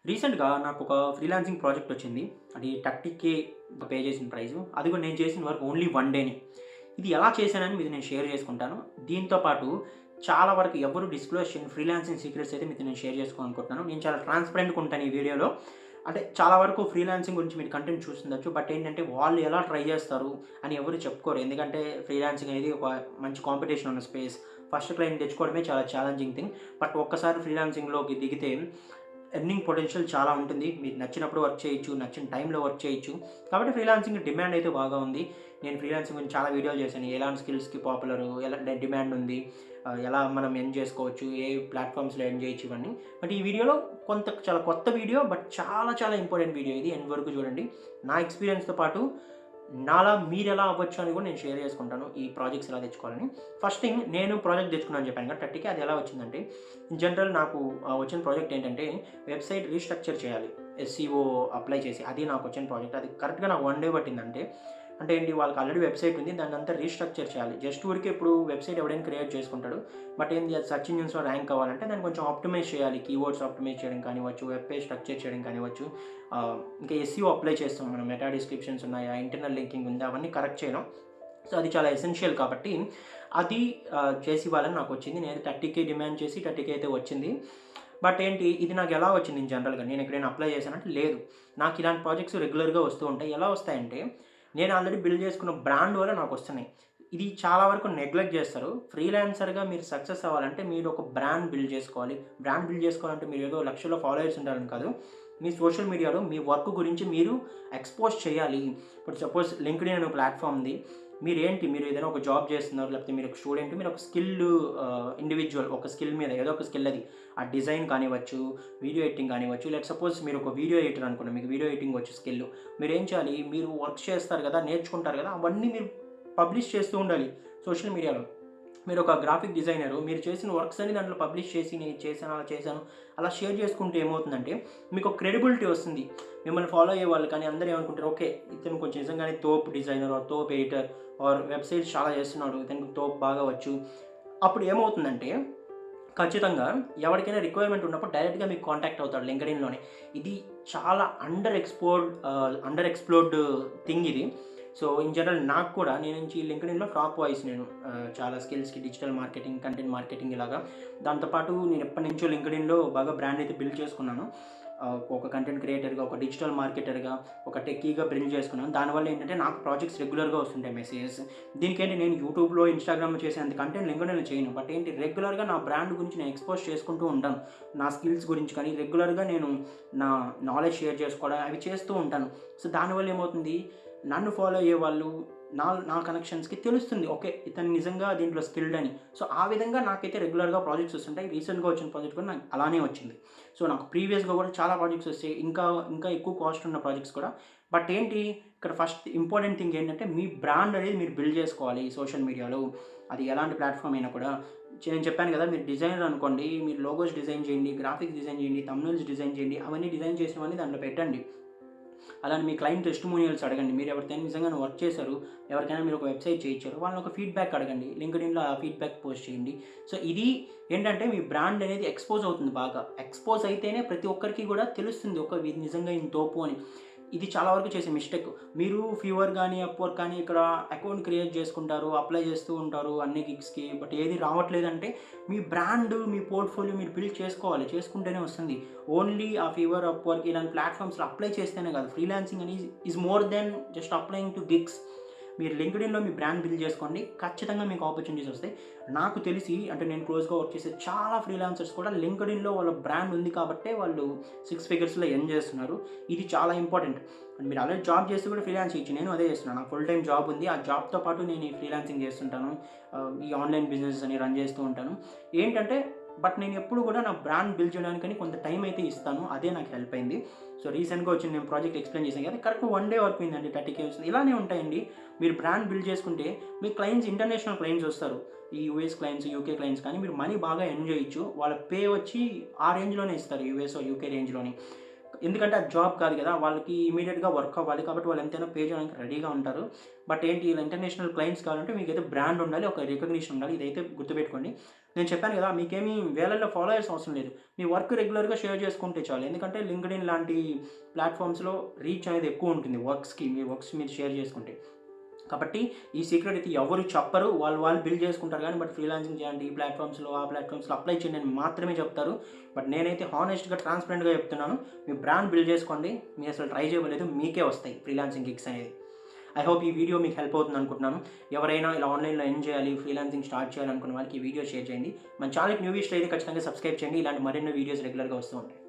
రీసెంట్‌గా నాకొక freelancing project వచ్చింది. అది 30,000 పే చేసిన ప్రైసు. అది కూడా నేను చేసిన వర్క్ ఓన్లీ 1 డేనే. ఇది ఎలా చేశానని మీతో నేను షేర్ చేసుకుంటాను. దీంతో పాటు చాలా వరకు ఎవరు డిస్క్లోజ్ చేయని ఫ్రీలాన్సింగ్ సీక్రెట్స్ అయితే మీతో నేను షేర్ చేసుకోవాలనుకుంటున్నాను. నేను చాలా ట్రాన్స్‌పరెంట్‌గా ఉంటాను ఈ వీడియోలో. అంటే చాలా వరకు ఫ్రీలాన్సింగ్ గురించి మీరు కంటెంట్ చూసుండొచ్చు. బట్ ఏంటంటే వాళ్ళు ఎలా ట్రై చేస్తారు అని ఎవరు చెప్పుకోరు. ఎందుకంటే ఫ్రీలాన్సింగ్ అనేది ఒక మంచి కాంపిటీషన్ ఉన్న స్పేస్. ఫస్ట్ క్లయింట్ తెచ్చుకోవడమే చాలా ఛాలెంజింగ్ థింగ్. బట్ ఒక్కసారి ఫ్రీలాన్సింగ్‌లోకి దిగితే ఎర్నింగ్ పొటెన్షియల్ చాలా ఉంటుంది. మీకు నచ్చినప్పుడు వర్క్ చేయొచ్చు. నచ్చిన టైంలో వర్క్ చేయొచ్చు. కాబట్టి ఫ్రీలాన్సింగ్ డిమాండ్ అయితే బాగా ఉంది. నేను ఫ్రీలాన్సింగ్ గురించి చాలా వీడియోలు చేశాను. ఎలాంటి స్కిల్స్‌కి పాపులరు, ఎలా డిమాండ్ ఉంది, ఎలా మనం ఎర్న్ చేసుకోవచ్చు, ఏ ప్లాట్‌ఫామ్స్‌లో ఎర్న్ చేయొచ్చు ఇవన్నీ. బట్ ఈ వీడియోలో చాలా కొత్త వీడియో, బట్ చాలా చాలా ఇంపార్టెంట్ వీడియో ఇది. ఎండ్ వరకు చూడండి. నా ఎక్స్‌పీరియన్స్‌తో పాటు నాలా మీరెలా అవ్వచ్చు అని కూడా నేను షేర్ చేసుకుంటాను. ఈ ప్రాజెక్ట్స్ ఎలా తెచ్చుకోవాలని. ఫస్ట్ థింగ్, నేను ప్రాజెక్ట్ తెచ్చుకున్నాను చెప్పాను కదా 30కి. అది ఎలా వచ్చిందంటే, ఇన్ జనరల్ నాకు వచ్చిన ప్రాజెక్ట్ ఏంటంటే వెబ్‌సైట్ రీస్ట్రక్చర్ చేయాలి. ఎస్‌సిఓ అప్లై చేసి. అది నాకు వచ్చిన ప్రాజెక్ట్. అది కరెక్ట్‌గా నాకు 1 డే పట్టిందంటే, అంటే ఏంటి, వాళ్ళకి ఆల్రెడీ వెబ్‌సైట్ ఉంది. దాన్నంతా రీస్ట్రక్చర్ చేయాలి. జస్ట్ ఊరికే ఇప్పుడు వెబ్‌సైట్ ఎవడైనా క్రియేట్ చేసుకుంటాడు. బట్ ఏంది, అది సెర్చ్ ఇంజిన్స్‌లో ర్యాంక్ అవ్వాలంటే దాన్ని కొంచెం ఆప్టిమైజ్ చేయాలి. కీవర్డ్స్ ఆప్టిమైజ్ చేయడం కానివ్వచ్చు, వెబ్ పేజ్ స్ట్రక్చర్ చేయడం కానివ్వచ్చు. ఇంకా ఎస్‌సిఓ అప్లై చేస్తాం మనం. మెటా డిస్క్రిప్షన్స్ ఉన్నాయా, ఇంటర్నల్ లింకింగ్ ఉందా, అవన్నీ కరెక్ట్ చేయడం. సో అది చాలా ఎసెన్షియల్ కాబట్టి అది చేసి ఇవ్వాలని నాకొచ్చింది. నేను 30,000 డిమాండ్ చేసి 30,000 అయితే వచ్చింది. బట్ ఏంటి, ఇది నాకు ఎలా వచ్చింది జనరల్‌గా నేను ఎక్కడైనా అప్లై చేశానంటే లేదు. నాకు ఇలాంటి ప్రాజెక్ట్స్ రెగ్యులర్‌గా వస్తూ ఉంటాయి. ఎలా వస్తాయంటే, నేను ఆల్రెడీ బిల్డ్ చేసుకున్న బ్రాండ్ వల్ల నాకొస్తున్నాయి. ఇది చాలా వరకు నెగ్లెక్ట్ చేస్తారు. ఫ్రీలాన్సర్‌గా మీరు సక్సెస్ అవ్వాలంటే మీరు ఒక బ్రాండ్ బిల్డ్ చేసుకోవాలి. బ్రాండ్ బిల్డ్ చేసుకోవాలంటే మీరు ఏదో లక్షల్లో ఫాలోవర్స్ ఉండాలని కాదు. మీ సోషల్ మీడియాలో మీ వర్క్ గురించి మీరు ఎక్స్‌పోజ్ చేయాలి. ఇప్పుడు సపోజ్ లింక్డ్ఇన్ అనే ప్లాట్‌ఫామ్ ఉంది. మీరు ఏదైనా ఒక జాబ్ చేస్తున్నారు, లేకపోతే మీరు ఒక స్టూడెంట్, మీరు ఒక ఇండివిడ్యువల్ ఒక స్కిల్ మీద ఏదో ఒక స్కిల్ అది. ఆ డిజైన్ కానివ్వచ్చు, వీడియో ఎడిటింగ్ కానివ్వచ్చు. సపోజ్ మీరు ఒక వీడియో ఎడిటర్ అనుకోండి. మీకు వీడియో ఎడిటింగ్ వచ్చు స్కిల్. మీరేం చేయాలి, మీరు వర్క్ చేస్తారు కదా, నేర్చుకుంటారు కదా, అవన్నీ మీరు పబ్లిష్ చేస్తూ ఉండాలి సోషల్ మీడియాలో. మీరు ఒక గ్రాఫిక్ డిజైనరు, మీరు చేసిన వర్క్స్ అన్ని దాంట్లో పబ్లిష్ చేసి, నేను చేశాను, అలా చేశాను, అలా షేర్ చేసుకుంటే ఏమవుతుందంటే మీకు ఒక క్రెడిబిలిటీ వస్తుంది. మిమ్మల్ని ఫాలో అయ్యే వాళ్ళు కానీ అందరూ ఏమనుకుంటారు, ఓకే ఇతను కొంచెం నిజంగానే తోపు డిజైనర్ ఆర్ తోపు ఎడిటర్ ఆర్ వెబ్‌సైట్స్ చాలా చేస్తున్నాడు, ఇతనికి తోపు బాగా వచ్చు. అప్పుడు ఏమవుతుందంటే ఖచ్చితంగా ఎవరికైనా రిక్వైర్మెంట్ ఉన్నప్పుడు డైరెక్ట్‌గా మీకు కాంటాక్ట్ అవుతాడు లింక్డ్ఇన్‌లోనే. ఇది చాలా అండర్ ఎక్స్‌ప్లోర్డ్ థింగ్ ఇది. సో, ఇన్ జనరల్ నాకు కూడా నేను లింక్డ్ఇన్‌లో టాప్ వాయిస్ నేను. చాలా స్కిల్స్‌కి డిజిటల్ మార్కెటింగ్, కంటెంట్ మార్కెటింగ్ ఇలాగా. దాంతో పాటు నేను ఎప్పటినుంచో లింక్డ్ఇన్‌లో బాగా బ్రాండ్ అయితే బిల్డ్ చేసుకున్నాను. ఒక కంటెంట్ క్రియేటర్‌గా, ఒక డిజిటల్ మార్కెటర్‌గా, ఒక టెక్కీగా బిల్డ్ చేసుకున్నాను. దానివల్ల ఏంటంటే నాకు ప్రాజెక్ట్స్ రెగ్యులర్‌గా వస్తుంటాయి మెసేజెస్. దీనికేంటి, నేను యూట్యూబ్‌లో, ఇన్‌స్టాగ్రామ్‌లో చేసేంత కంటెంట్ లింక్డ్ఇన్‌లో చేయను. బట్ ఏంటి, రెగ్యులర్‌గా నా బ్రాండ్ గురించి నేను ఎక్స్‌పోజ్ చేసుకుంటూ ఉంటాను. నా స్కిల్స్ గురించి కానీ రెగ్యులర్‌గా నేను నా నాలెడ్జ్ షేర్ చేసుకోవడం అవి చేస్తూ ఉంటాను. సో, దానివల్ల ఏమవుతుంది, నన్ను ఫాలో అయ్యేవాళ్ళు, నా నా కనెక్షన్స్‌కి తెలుస్తుంది. ఓకే, ఇతను నిజంగా దీంట్లో స్కిల్డ్ అని. సో, ఆ విధంగా నాకైతే రెగ్యులర్‌గా ప్రాజెక్ట్స్ వస్తుంటాయి. రీసెంట్‌గా వచ్చిన ప్రాజెక్ట్ కూడా నాకు అలానే వచ్చింది. సో, నాకు ప్రీవియస్‌గా కూడా చాలా ప్రాజెక్ట్స్ వచ్చాయి. ఇంకా ఎక్కువ కాస్ట్ ఉన్న ప్రాజెక్ట్స్ కూడా. బట్ ఏంటి, ఇక్కడ ఫస్ట్ ఇంపార్టెంట్ థింగ్ ఏంటంటే మీ బ్రాండ్ అనేది మీరు బిల్డ్ చేసుకోవాలి సోషల్ మీడియాలో. అది ఎలాంటి ప్లాట్‌ఫామ్ అయినా కూడా. నేను చెప్పాను కదా, మీరు డిజైనర్ అనుకోండి, మీరు లోగోస్ డిజైన్ చేయండి, గ్రాఫిక్స్ డిజైన్ చేయండి, థంబ్‌నెయిల్స్ డిజైన్ చేయండి. అవన్నీ డిజైన్ చేసినవన్నీ దాంట్లో పెట్టండి. అలానే మీ క్లయింట్ టెస్టిమోనియల్స్ అడగండి. మీరు ఎవరితోనైనా నిజంగానే వర్క్ చేశారు, ఎవరికైనా మీరు ఒక వెబ్‌సైట్ చేయించారు, వాళ్ళని ఒక ఫీడ్‌బ్యాక్ అడగండి. లింక్డ్ఇన్‌లో ఆ ఫీడ్‌బ్యాక్ పోస్ట్ చేయండి. సో, ఇది ఏంటంటే మీ బ్రాండ్ అనేది ఎక్స్‌పోజ్ అవుతుంది బాగా. ఎక్స్‌పోజ్ అయితేనే ప్రతి ఒక్కరికి కూడా తెలుస్తుంది. వీడు నిజంగా ఈయన తోపు అని. ఇది చాలా వరకు చేసే మిస్టేక్. మీరు ఫీవర్ గానీ, అప్‌వర్క్ కానీ ఇక్కడ అకౌంట్ క్రియేట్ చేసుకుంటారు, అప్లై చేస్తూ ఉంటారు అన్ని గిగ్స్‌కి. బట్ ఏది రావట్లేదంటే మీ బ్రాండ్, మీ పోర్ట్‌ఫోలియో మీరు బిల్డ్ చేసుకోవాలి. చేసుకుంటేనే వస్తుంది. ఓన్లీ ఆ ఫీవర్, అప్‌వర్క్ ఇలాంటి ప్లాట్‌ఫామ్స్‌లో అప్లై చేస్తేనే కాదు. ఫ్రీలాన్సింగ్ అనేది is more than just applying to gigs. మీరు లింక్డ్ఇన్‌లో మీ బ్రాండ్ బిల్డ్ చేసుకోండి. ఖచ్చితంగా మీకు ఆపర్చునిటీస్ వస్తాయి. నాకు తెలిసి, అంటే నేను క్లోజ్‌గా వర్క్ చేసే చాలా ఫ్రీలాన్సర్స్ కూడా లింక్డ్ఇన్‌లో వాళ్ళ బ్రాండ్ ఉంది కాబట్టే వాళ్ళు 6 ఫిగర్స్‌లో ఎర్న్ చేస్తున్నారు. ఇది చాలా ఇంపార్టెంట్. అండ్ మీరు ఆల్రెడీ జాబ్ చేస్తూ కూడా ఫ్రీలాన్స్ చేయొచ్చు. నేను అదే చేస్తున్నాను. నాకు ఫుల్ టైమ్ జాబ్ ఉంది. ఆ జాబ్‌తో పాటు నేను ఈ ఫ్రీలాన్సింగ్ చేస్తుంటాను. ఈ ఆన్‌లైన్ బిజినెస్ అని రన్ చేస్తూ ఉంటాను. ఏంటంటే, బట్ నేను ఎప్పుడు కూడా నా బ్రాండ్ బిల్డ్ చేయడానికని కొంత టైం అయితే ఇస్తాను. అదే నాకు హెల్ప్ అయింది. సో, రీసెంట్‌గా వచ్చిన నేను ప్రాజెక్ట్ ఎక్స్‌ప్లెయిన్ చేశాను కదా, కరెక్ట్ 1 డే వర్క్ అయిందండి. 30,000 వచ్చింది. ఇలానే ఉంటాయండి. మీరు బ్రాండ్ బిల్డ్ చేసుకుంటే మీ క్లయింట్స్ ఇంటర్నేషనల్ క్లయింట్స్ వస్తారు. ఈ యూఎస్ క్లయింట్స్, యూకే క్లయింట్స్ కానీ మీరు మనీ బాగా ఎర్న్ చేయొచ్చు. వాళ్ళ పే వచ్చి ఆ రేంజ్‌లోనే ఇస్తారు. యూఎస్, యూకే రేంజ్‌లోని. ఎందుకంటే అది జాబ్ కాదు కదా, వాళ్ళకి ఇమీడియట్గా వర్క్ అవ్వాలి కాబట్టి వాళ్ళు ఎంతైనా పే చేయడానికి రెడీగా ఉంటారు. బట్ ఏంటి, ఇలా ఇంటర్నేషనల్ క్లయింట్స్ కావాలంటే మీకైతే బ్రాండ్ ఉండాలి, ఒక రికగ్నిషన్ ఉండాలి. ఇదైతే గుర్తుపెట్టుకోండి. నేను చెప్పాను కదా, మీకేమీ వేలల్లో ఫాలోయర్స్ అవసరం లేదు. మీ వర్క్ రెగ్యులర్గా షేర్ చేసుకుంటే చాలు. ఎందుకంటే లింక్డ్ఇన్ లాంటి ప్లాట్ఫామ్స్లో రీచ్ అనేది ఎక్కువ ఉంటుంది వర్క్స్కి, మీ వర్క్స్ మీరు షేర్ చేసుకుంటే. కాబట్టి ఈ సీక్రెట్ అయితే ఎవరు చెప్పరు, వాళ్ళు బిల్డ్ చేసుకుంటారు. కానీ బట్ ఫ్రీలాన్సింగ్ చేయండి, ఈ ప్లాట్ఫామ్స్లో ఆ ప్లాట్ఫామ్స్లో అప్లై చేయండి అని మాత్రమే చెప్తారు. బట్ నేనైతే హానెస్ట్గా ట్రాన్స్పరెంట్గా చెప్తున్నాను, మీ బ్రాండ్ బిల్డ్ చేసుకోండి. మీరు అసలు ట్రై చేయలేదు, మీకే వస్తాయి ఫ్రీలాన్సింగ్ గిగ్స్ అనేది. ఐ హోప్ ఈ వీడియో మీకు హెల్ప్ అవుతుంది అనుకుంటున్నాను. ఎవరైనా ఇలా ఆన్లైన్లో ఎర్న్ చేయాలి, ఫ్రీలాన్సింగ్ స్టార్ట్ చేయాలనుకున్న వాళ్ళకి ఈ వీడియో షేర్ చేయండి. మన ఛానల్కి న్యూ వీడియోస్ అయితే ఖచ్చితంగా సబ్స్క్రైబ్ చేయండి. ఇలాంటి మరిన్ని వీడియోస్ రెగ్యులర్గా వస్తూ ఉంటాయి.